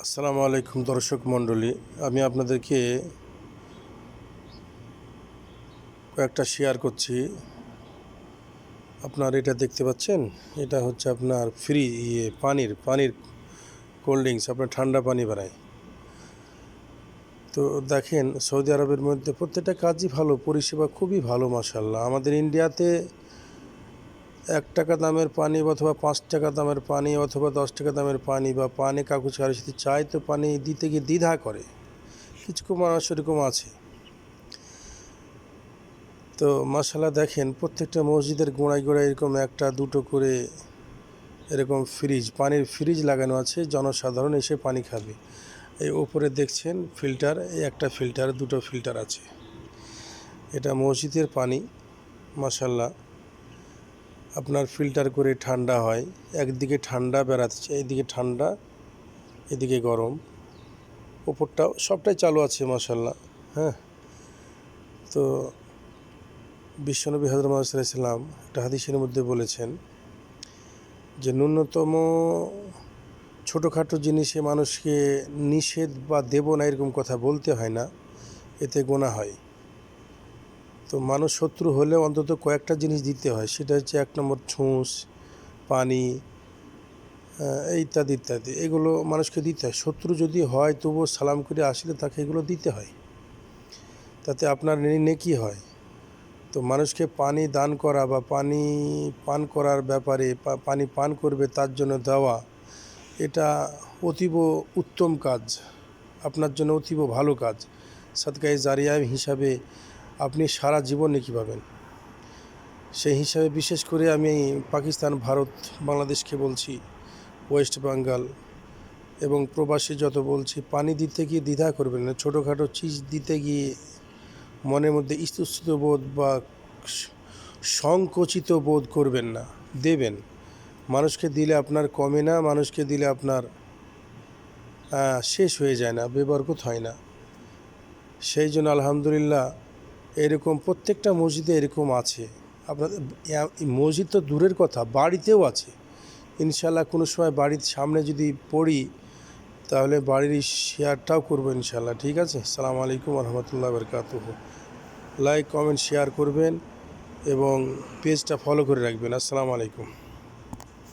আসসালামু আলাইকুম দর্শক মণ্ডলী, আমি আপনাদেরকে কয়েকটা শেয়ার করছি। আপনার এটা দেখতে পাচ্ছেন, এটা হচ্ছে আপনার পানির কোল্ড ড্রিঙ্কস, আপনার ঠান্ডা পানি বানায়। তো দেখেন, সৌদি আরবের মধ্যে প্রত্যেকটা কাজই ভালো, পরিষেবা খুবই ভালো মাশাআল্লাহ। আমাদের ইন্ডিয়াতে 1 টাকা দামের পানি অথবা 5 টাকা দামের পানি অথবা 10 টাকা দামের পানি বা পানি কাগজ কারোর সাথে চাই, তো পানি দিতে গিয়ে দ্বিধা করে। কিছু মানুষ এরকম আছে। তো মাশাআল্লাহ দেখেন, প্রত্যেকটা মসজিদের গোড়ায় গোড়ায় এরকম একটা দুটো করে এরকম পানির ফ্রিজ লাগানো আছে, জনসাধারণ এসে পানি খাবে। এই ওপরে দেখছেন ফিল্টার, এই একটা ফিল্টার, দুটো ফিল্টার আছে। এটা মসজিদের পানি মাশাআল্লাহ। আপনার ফিল্টার করে ঠান্ডা হয়, একদিকে ঠান্ডা বেরাচ্ছে, এইদিকে ঠান্ডা, এদিকে গরম, ওপরটা সবটাই চালু আছে মাশাআল্লাহ। হ্যাঁ, তো বিশ্বনবী হযরত মুহাম্মদ সাল্লাল্লাহু আলাইহি ওয়াসাল্লাম একটা হাদিসের মধ্যে বলেছেন যে ন্যূনতম ছোটোখাটো জিনিসে মানুষকে নিষেধ বা দেব না এরকম কথা বলতে হয় না, এতে গুনাহ হয়। তো মানুষ শত্রু হলে অন্তত কয়েকটা জিনিস দিতে হয়, সেটা হচ্ছে 1 নম্বর ছুঁচ, পানি, ইত্যাদি ইত্যাদি, এগুলো মানুষকে দিতে হয়। শত্রু যদি হয় তবুও সালাম করে আসলে তাকে এগুলো দিতে হয়, তাতে আপনার নেকি হয়। তো মানুষকে পানি দান করা বা পানি পান করার ব্যাপারে, পানি পান করবে তার জন্য দেওয়া, এটা অতীব উত্তম কাজ, আপনার জন্য অতীব ভালো কাজ। সাদকায়ে জারিয়া হিসাবে আপনি সারা জীবন নেকি পাবেন। সেই হিসাবে বিশেষ করে আমি পাকিস্তান, ভারত, বাংলাদেশকে বলছি, ওয়েস্ট বেঙ্গল এবং প্রবাসী যত বলছি, পানি দিতে গিয়ে দ্বিধা করবেন না। ছোটোখাটো চিজ দিতে গিয়ে মনের মধ্যে ইতস্তত বোধ বা সংকুচিত বোধ করবেন না, দেবেন। মানুষকে দিলে আপনার কমে না, মানুষকে দিলে আপনার শেষ হয়ে যায় না, বেবরকত হয় না। সেই জন্য আলহামদুলিল্লাহ এরকম প্রত্যেকটা মসজিদে এরকম আছে। আপনাদের মসজিদ তো দূরের কথা, বাড়িতেও আছে। ইনশাআল্লাহ কোনো সময় বাড়ির সামনে যদি পড়ি তাহলে বাড়ির শেয়ারটাও করবো ইনশাআল্লাহ। ঠিক আছে? আসসালামু আলাইকুম ওয়া রাহমাতুল্লাহি ওয়া বারাকাতুহু। লাইক, কমেন্ট, শেয়ার করবেন এবং পেজটা ফলো করে রাখবেন। আসসালামু আলাইকুম।